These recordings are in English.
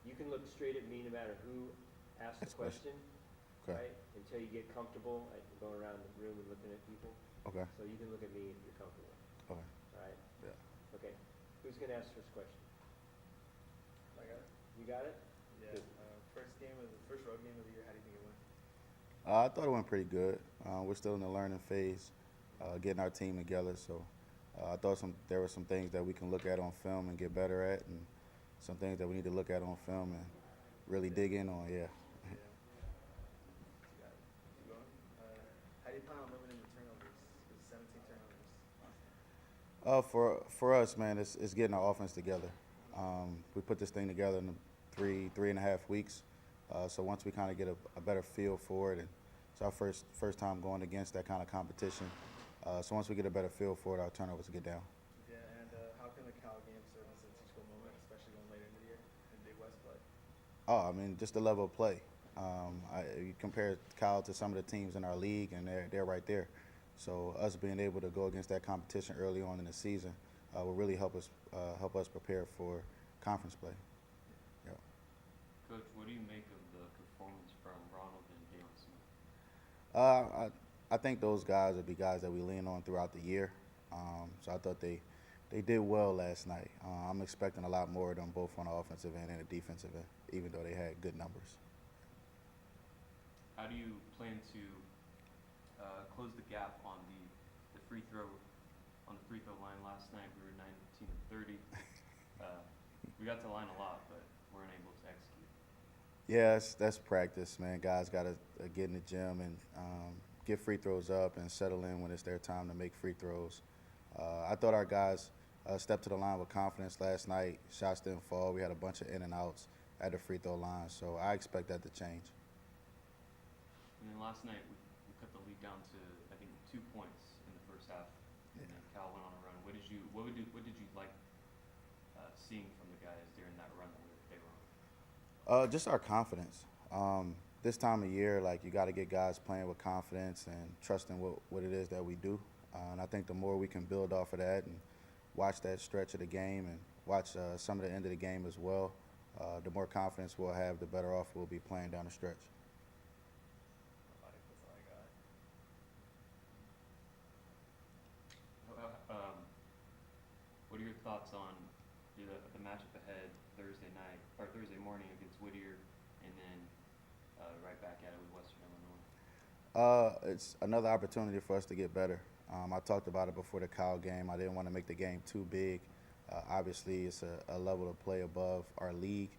You can look straight at me no matter who asks the Next question. question, Okay. right? Until you get comfortable at going around the room and looking at people. Okay. So you can look at me if you're comfortable, Okay. all right? Yeah. Okay, who's gonna ask first question? I got it. You got it? Yeah. Good. First road game of the year. How do you think it went? I thought it went pretty good. We're still in the learning phase, getting our team together. So I thought there were some things that we can look at on film and get better at, and some things that we need to look at on film and really dig in on. Yeah. Yeah. You got it. Keep going. How do you plan on limiting the turnovers? It was 17 turnovers last night. For us, man, it's getting our offense together. We put this thing together in 3.5 weeks. So once we kind of get a better feel for it, and it's our first time going against that kind of competition. So once we get a better feel for it, our turnovers get down. Yeah. And how can the Cal game serve as a teachable moment, especially going later in the year in Big West play? Oh, I mean, just the level of play. You compare Cal to some of the teams in our league, and they're right there. So us being able to go against that competition early on in the season will really help us prepare for conference play. Yeah. Coach, what do you make of the performance from Ronald and Dalen Smith? I think those guys will be guys that we lean on throughout the year. So I thought they did well last night. I'm expecting a lot more of them both on the offensive end and the defensive end, even though they had good numbers. How do you plan to close the gap on the free throw line last night? We were 19 of 30. We got to the line a lot, but weren't able to execute. Yeah, that's practice, man. Guys got to get in the gym and get free throws up and settle in when it's their time to make free throws. I thought our guys stepped to the line with confidence last night. Shots didn't fall. We had a bunch of in and outs at the free throw line, so I expect that to change. And then last night we cut the lead down to I think 2 points in the first half, and then Cal went on a run. What did you like seeing from the guys during that run that they were on? Just our confidence. This time of year, like you got to get guys playing with confidence and trusting what it is that we do. And I think the more we can build off of that and watch that stretch of the game and watch some of the end of the game as well, the more confidence we'll have, the better off we'll be playing down the stretch. That's all I got. What are your thoughts on the matchup ahead Thursday night or Thursday morning against Whittier, and then right back at it with Western Illinois? It's another opportunity for us to get better. I talked about it before the Cal game. I didn't want to make the game too big. Obviously, it's a level of play above our league.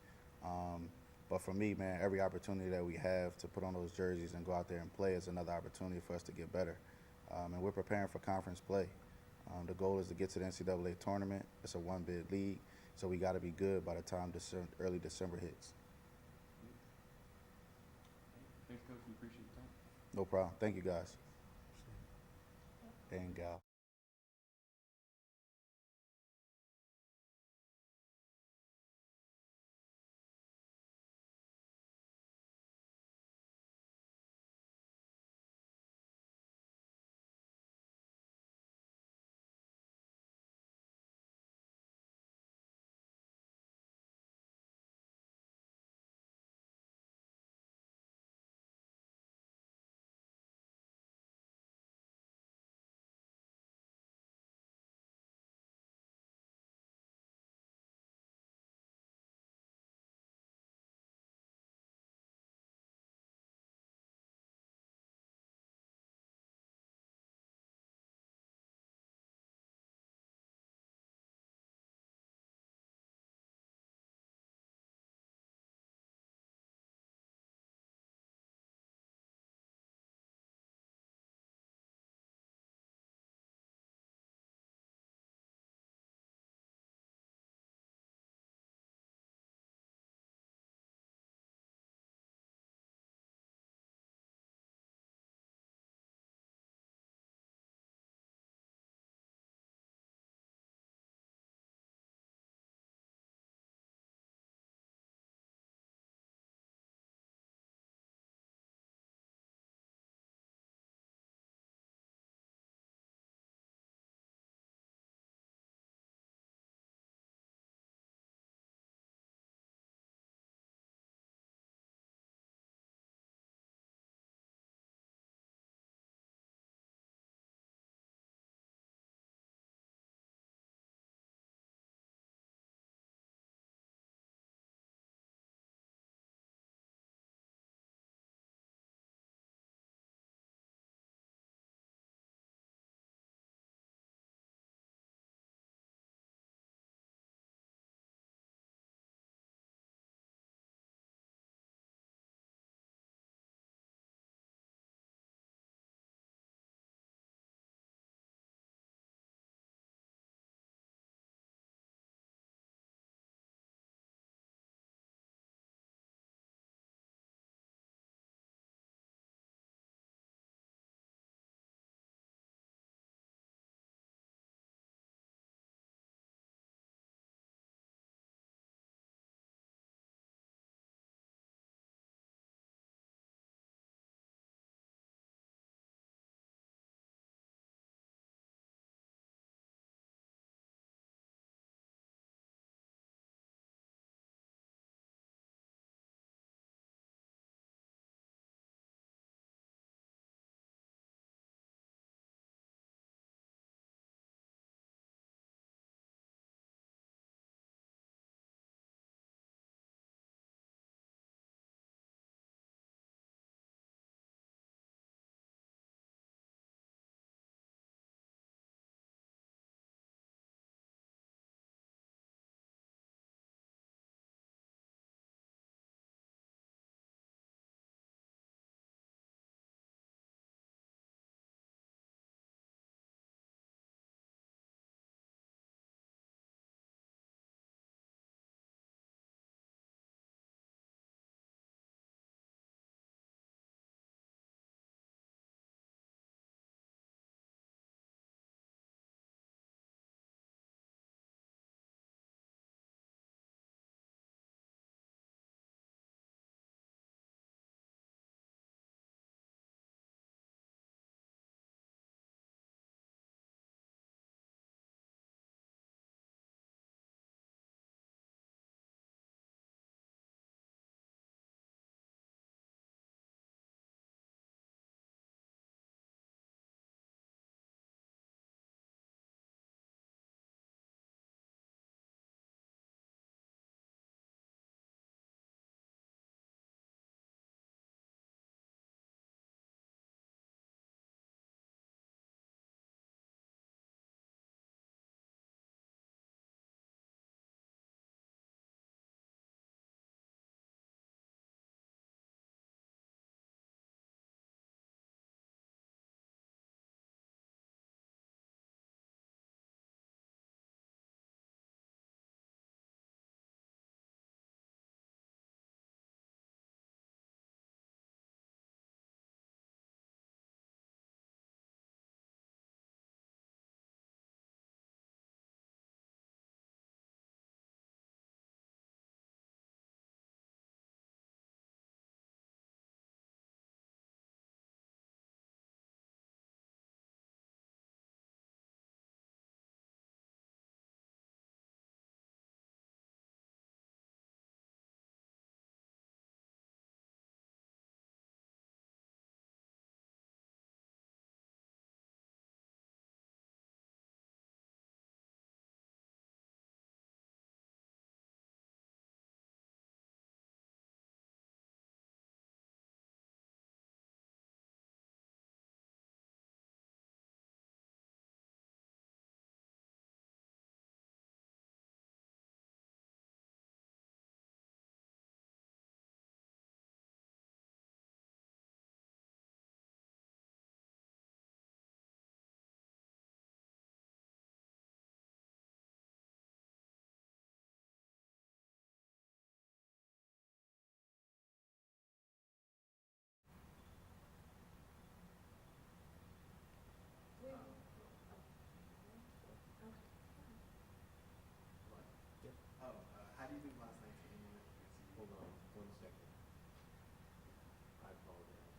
But for me, man, every opportunity that we have to put on those jerseys and go out there and play is another opportunity for us to get better. And we're preparing for conference play. The goal is to get to the NCAA tournament. It's a one-bid league, so we got to be good by the time early December hits. Thanks, Coach. We appreciate the time. No problem. Thank you, guys. And gal.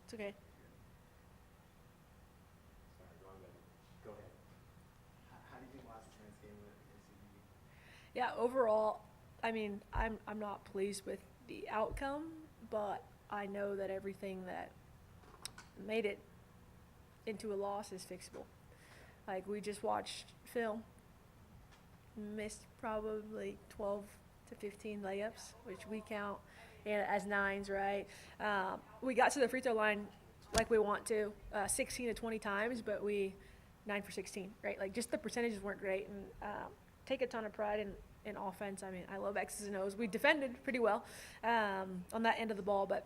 It's okay. Sorry, wrong button. Go ahead. How do you think last night's game went against CSUB? Yeah, overall, I mean, I'm not pleased with the outcome, but I know that everything that made it into a loss is fixable. Like, we just watched film, missed probably 12 to 15 layups, which we count as nines, right? We got to the free throw line like we want to, 16 to 20 times, but we 9 for 16, right? Like, just the percentages weren't great, and take a ton of pride in offense. I mean, I love X's and O's. We defended pretty well on that end of the ball, but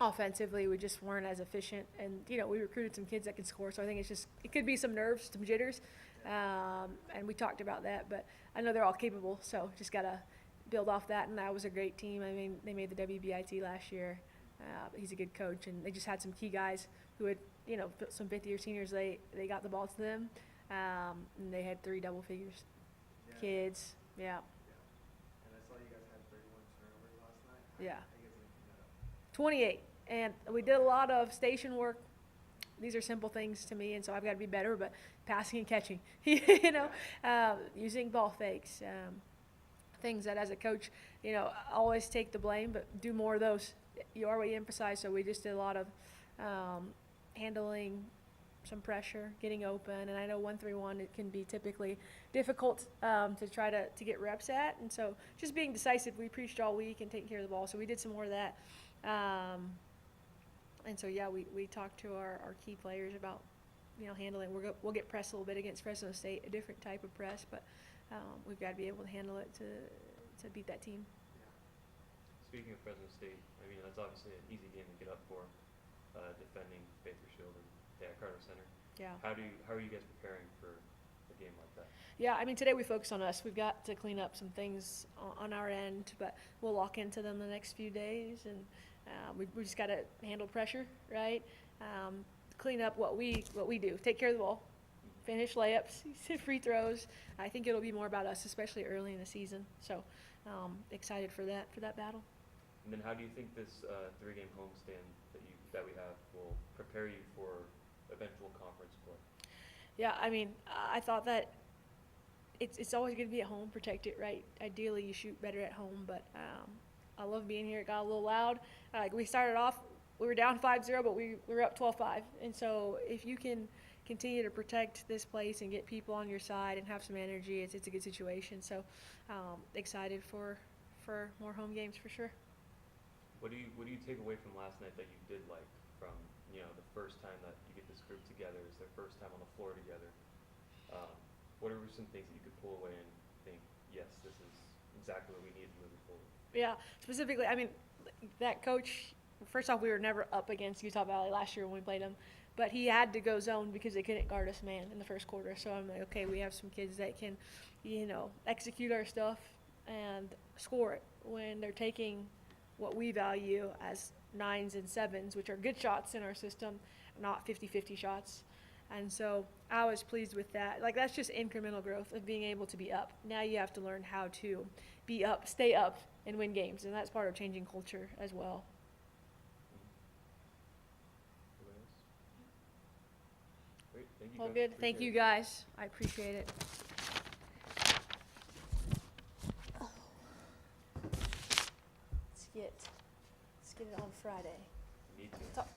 offensively we just weren't as efficient. And we recruited some kids that can score, so I think it could be some nerves, some jitters, and we talked about that. But I know they're all capable, so just gotta build off that. And that was a great team. I mean, they made the WBIT last year. He's a good coach, and they just had some key guys who had some fifth-year seniors. They got the ball to them, and they had 3 double figures. Yeah. Kids, yeah. Yeah. And I saw you guys had 31 turnovers last night. Yeah. How you guys gonna clean that up? 28, and we did a lot of station work. These are simple things to me, and so I've got to be better. But passing and catching, using ball fakes, things that as a coach, always take the blame, but do more of those. You already emphasize. So we just did a lot of handling some pressure, getting open, and I know 1-3-1 it can be typically difficult to try to get reps at, and so just being decisive. We preached all week and taking care of the ball, so we did some more of that. And so, yeah, we talked to our key players about, handling. We'll get pressed a little bit against Fresno State, a different type of press, but we've got to be able to handle it to beat that team. Speaking of Fresno State, I mean, that's obviously an easy game to get up for, defending Bakersfield and Carter Center. Yeah. How are you guys preparing for a game like that? Yeah, I mean, today we focus on us. We've got to clean up some things on our end, but we'll lock into them the next few days, and we just got to handle pressure, right? Clean up what we do. Take care of the ball, finish layups, free throws. I think it'll be more about us, especially early in the season. So excited for that battle. And then how do you think this 3-game homestand that we have will prepare you for eventual conference play? Yeah, I mean, I thought that it's always going to be at home. Protect it, right? Ideally, you shoot better at home, but I love being here. It got a little loud. We started off, we were down 5-0, but we were up 12-5. And so if you can continue to protect this place and get people on your side and have some energy, it's a good situation. So excited for more home games for sure. What do you take away from last night that you did like from the first time that you get this group together? It's their first time on the floor together. What are some things that you could pull away and think, yes, this is exactly what we need moving forward? Yeah, specifically, I mean, that coach, first off, we were never up against Utah Valley last year when we played them, but he had to go zone because they couldn't guard us man in the first quarter. So I'm like, okay, we have some kids that can, execute our stuff and score it when they're taking what we value as 9s and 7s, which are good shots in our system, not 50-50 shots. And so I was pleased with that. Like, that's just incremental growth of being able to be up. Now you have to learn how to be up, stay up, and win games, and that's part of changing culture as well. Anybody else? Great, thank you. All Coach. good. Thank Appreciate you, it. guys. I appreciate it. Let's get it on Friday. Need to. Talk